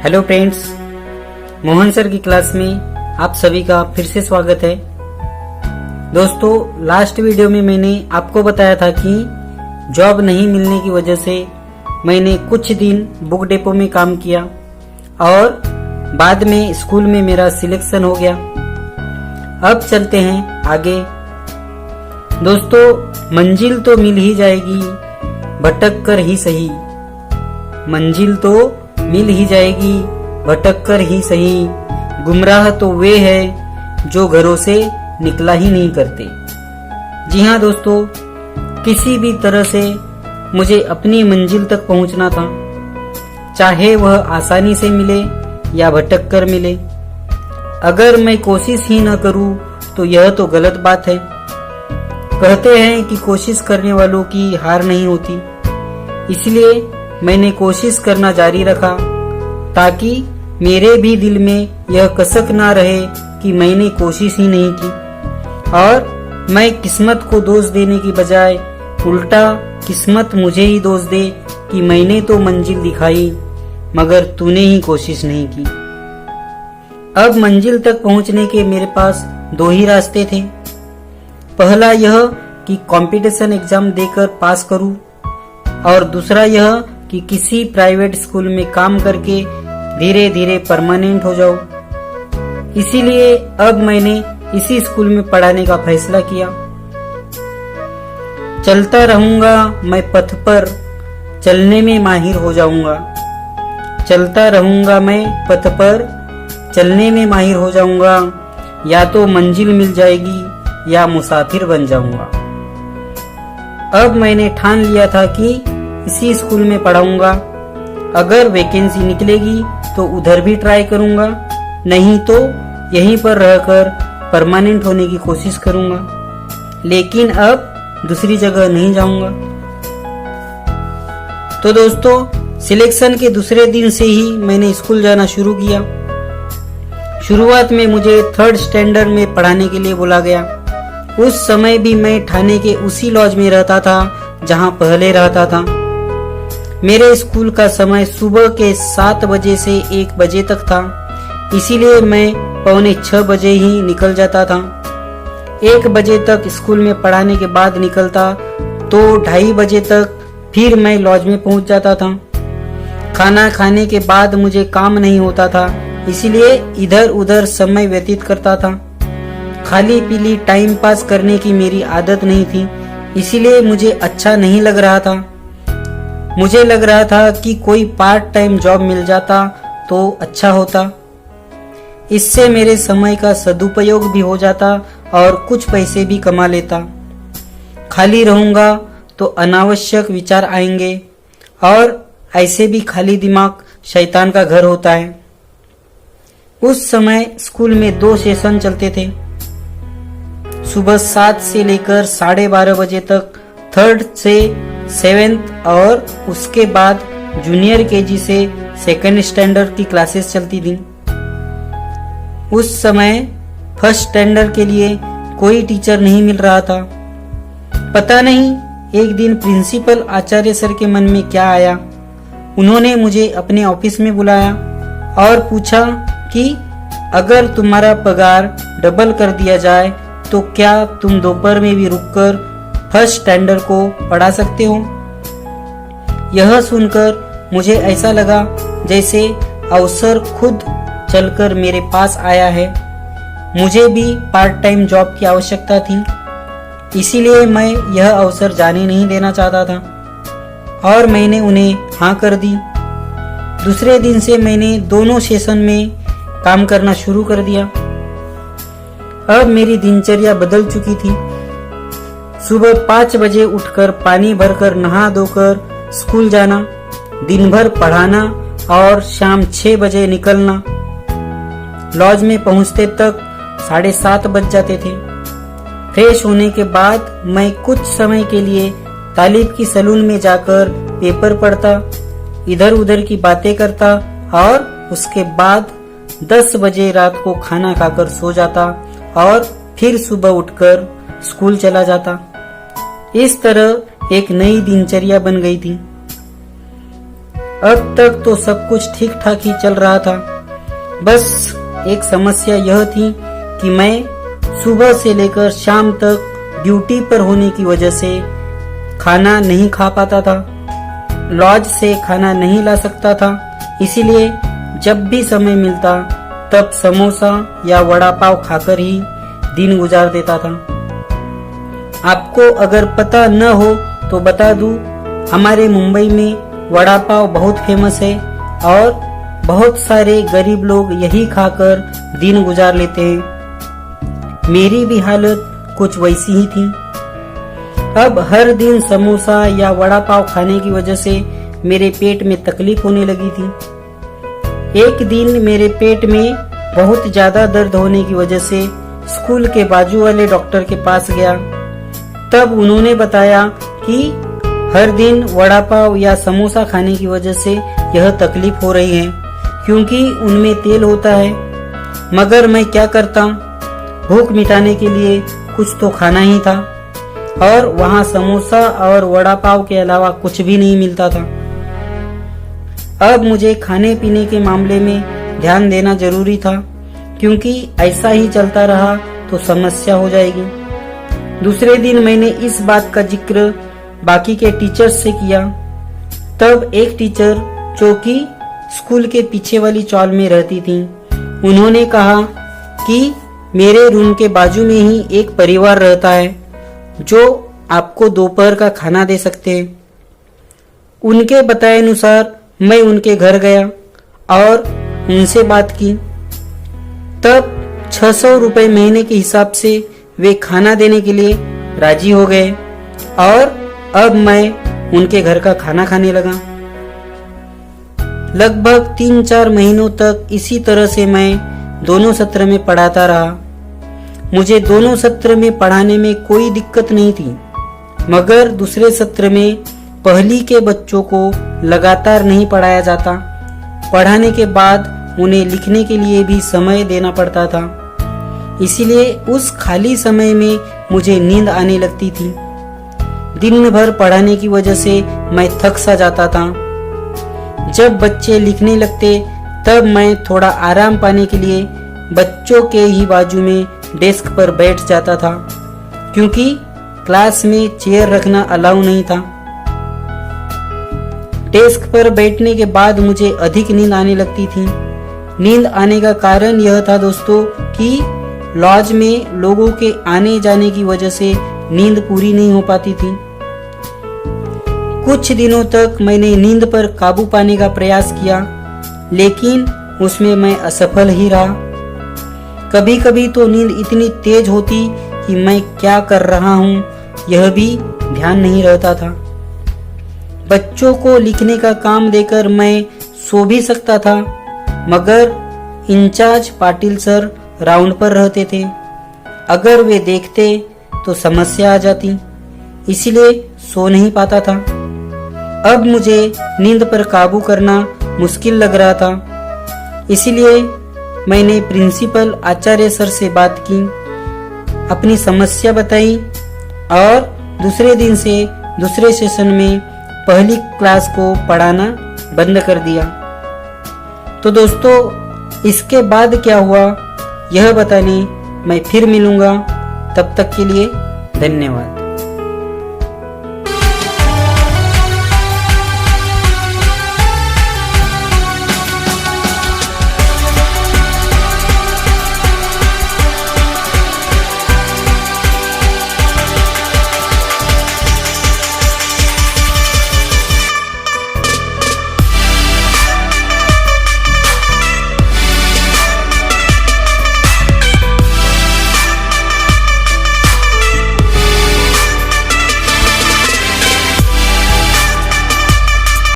Hello friends, Mohan sir की class में आप सभी का फिर से स्वागत है। दोस्तों, लास्ट वीडियो में मैंने आपको बताया था कि जॉब नहीं मिलने की वजह से मैंने कुछ दिन बुक डिपो में काम किया और बाद में स्कूल में मेरा सिलेक्शन हो गया। अब चलते हैं आगे। दोस्तों, मंजिल तो मिल ही जाएगी, भटक कर ही सही। मंजिल तो मिल ही जाएगी, भटक कर ही सही। गुमराह तो वे है जो घरों से निकला ही नहीं करते। जी हाँ दोस्तों, किसी भी तरह से मुझे अपनी मंजिल तक पहुंचना था, चाहे वह आसानी से मिले या भटक कर मिले। अगर मैं कोशिश ही न करूं तो यह तो गलत बात है। कहते हैं कि कोशिश करने वालों की हार नहीं होती, इसलिए मैंने कोशिश करना जारी रखा ताकि मेरे भी दिल में यह कसक ना रहे कि मैंने कोशिश ही नहीं की। और मैं किस्मत को दोष देने की बजाय उल्टा किस्मत मुझे ही दोष दे कि मैंने तो मंजिल दिखाई मगर तूने ही कोशिश नहीं की। अब मंजिल तक पहुंचने के मेरे पास दो ही रास्ते थे। पहला यह कि कंपटीशन एग्जाम देकर पास करूं और दूसरा यह कि किसी प्राइवेट स्कूल में काम करके धीरे धीरे परमानेंट हो जाऊं। इसीलिए अब मैंने इसी स्कूल में पढ़ाने का फैसला किया। चलता रहूंगा मैं पथ पर, चलने में माहिर हो जाऊंगा। चलता रहूंगा मैं पथ पर, चलने में माहिर हो जाऊंगा। या तो मंजिल मिल जाएगी या मुसाफिर बन जाऊंगा। अब मैंने ठान लिया था कि इसी स्कूल में पढ़ाऊंगा। अगर वैकेंसी निकलेगी तो उधर भी ट्राई करूंगा, नहीं तो यहीं पर रहकर परमानेंट होने की कोशिश करूंगा। लेकिन अब दूसरी जगह नहीं जाऊंगा। तो दोस्तों, सिलेक्शन के दूसरे दिन से ही मैंने स्कूल जाना शुरू किया। शुरुआत में मुझे 3rd स्टैंडर्ड में पढ़ाने के लिए बुला गया। उस समय भी मैं ठाणे के उसी लॉज में रहता था जहां पहले रहता था। मेरे स्कूल का समय सुबह के 7 बजे से 1 बजे तक था, इसीलिए मैं 5:45 बजे ही निकल जाता था। 1 बजे तक स्कूल में पढ़ाने के बाद निकलता तो 2:30 बजे तक फिर मैं लॉज में पहुंच जाता था। खाना खाने के बाद मुझे काम नहीं होता था, इसलिए इधर उधर समय व्यतीत करता था। खाली पीली टाइम पास करने की मेरी आदत नहीं थी, इसीलिए मुझे अच्छा नहीं लग रहा था। मुझे लग रहा था कि कोई पार्ट टाइम जॉब मिल जाता तो अच्छा होता। इससे मेरे समय का सदुपयोग भी हो जाता और कुछ पैसे भी कमा लेता। खाली रहूंगा तो अनावश्यक विचार आएंगे और ऐसे भी खाली दिमाग शैतान का घर होता है। उस समय स्कूल में 2 सेशन चलते थे। सुबह 7 से लेकर 12:30 बजे तक 3rd से 7th और उसके बाद जूनियर केजी से 2nd स्टैंडर्ड की क्लासेस चलती थी। उस समय 1st स्टैंडर्ड के लिए कोई टीचर नहीं मिल रहा था। पता नहीं एक दिन प्रिंसिपल आचार्य सर के मन में क्या आया। उन्होंने मुझे अपने ऑफिस में बुलाया और पूछा कि अगर तुम्हारा पगार डबल कर दिया जाए तो क्या तुम दोपहर में भी रुककर 1st स्टैंडर्ड को पढ़ा सकते हो। यह सुनकर मुझे ऐसा लगा जैसे अवसर खुद चलकर मेरे पास आया है। मुझे भी पार्ट टाइम जॉब की आवश्यकता थी, इसीलिए मैं यह अवसर जाने नहीं देना चाहता था और मैंने उन्हें हाँ कर दी। दूसरे दिन से मैंने दोनों सेशन में काम करना शुरू कर दिया। अब मेरी दिनचर्या बदल चुकी थी। सुबह 5 बजे उठकर पानी भरकर नहा धोकर स्कूल जाना, दिन भर पढ़ाना और शाम 6 बजे निकलना। लॉज में पहुंचते तक 7:30 बज जाते थे। फ्रेश होने के बाद मैं कुछ समय के लिए तालिब की सैलून में जाकर पेपर पढ़ता, इधर उधर की बातें करता और उसके बाद 10 बजे रात को खाना खाकर सो जाता और फिर सुबह उठकर स्कूल चला जाता। इस तरह एक नई दिनचर्या बन गई थी। अब तक तो सब कुछ ठीक ठाक ही चल रहा था। बस एक समस्या यह थी कि मैं सुबह से लेकर शाम तक ड्यूटी पर होने की वजह से खाना नहीं खा पाता था, लॉज से खाना नहीं ला सकता था। इसीलिए जब भी समय मिलता तब समोसा या वड़ा पाव खाकर ही दिन गुजार देता था। आपको अगर पता न हो तो बता दूं, हमारे मुंबई में वड़ा पाव बहुत फेमस है और बहुत सारे गरीब लोग यही खाकर दिन गुजार लेते हैं। मेरी भी हालत कुछ वैसी ही थी। अब हर दिन समोसा या वड़ा पाव खाने की वजह से मेरे पेट में तकलीफ होने लगी थी। एक दिन मेरे पेट में बहुत ज्यादा दर्द होने की वजह से स्कूल के बाजू वाले डॉक्टर के पास गया। तब उन्होंने बताया कि हर दिन वड़ा पाव या समोसा खाने की वजह से यह तकलीफ हो रही है, क्योंकि उनमें तेल होता है। मगर मैं क्या करता, भूख मिटाने के लिए कुछ तो खाना ही था और वहाँ समोसा और वड़ा पाव के अलावा कुछ भी नहीं मिलता था। अब मुझे खाने पीने के मामले में ध्यान देना जरूरी था, क्योंकि ऐसा ही चलता रहा तो समस्या हो जाएगी। दूसरे दिन मैंने इस बात का जिक्र बाकी के टीचर्स से किया। तब एक टीचर जो कि स्कूल के पीछे वाली चॉल में रहती थी, उन्होंने कहा कि मेरे रूम के बाजू में ही एक परिवार रहता है जो आपको दोपहर का खाना दे सकते हैं। उनके बताए अनुसार मैं उनके घर गया और उनसे बात की। तब 600 रुपए महीने के हिसाब से वे खाना देने के लिए राजी हो गए और अब मैं उनके घर का खाना खाने लगा। लगभग 3-4 महीनों तक इसी तरह से मैं दोनों सत्र में पढ़ाता रहा। मुझे दोनों सत्र में पढ़ाने में कोई दिक्कत नहीं थी, मगर दूसरे सत्र में पहली के बच्चों को लगातार नहीं पढ़ाया जाता। पढ़ाने के बाद उन्हें लिखने के लिए भी समय देना पड़ता था। इसीलिए उस खाली समय में मुझे नींद आने लगती थी। दिन भर पढ़ाने की वजह से मैं थक सा जाता था। जब बच्चे लिखने लगते तब मैं थोड़ा आराम पाने के लिए बच्चों के ही बाजू में डेस्क पर बैठ जाता था, क्योंकि क्लास में चेयर रखना अलाउ नहीं था। डेस्क पर बैठने के बाद मुझे अधिक नींद आने लगती थी। नींद आने का कारण यह था दोस्तों कि लॉज में लोगों के आने जाने की वजह से नींद पूरी नहीं हो पाती थी। कुछ दिनों तक मैंने नींद पर काबू पाने का प्रयास किया, लेकिन उसमें मैं असफल ही रहा। कभी कभी तो नींद इतनी तेज होती कि मैं क्या कर रहा हूँ यह भी ध्यान नहीं रहता था। बच्चों को लिखने का काम देकर मैं सो भी सकता था, मगर इंचार्ज पाटिल सर राउंड पर रहते थे। अगर वे देखते तो समस्या आ जाती, इसलिए सो नहीं पाता था। अब मुझे नींद पर काबू करना मुश्किल लग रहा था। इसीलिए मैंने प्रिंसिपल आचार्य सर से बात की, अपनी समस्या बताई और दूसरे दिन से दूसरे सेशन में पहली क्लास को पढ़ाना बंद कर दिया। तो दोस्तों, इसके बाद क्या हुआ यह बताने मैं फिर मिलूंगा। तब तक के लिए धन्यवाद।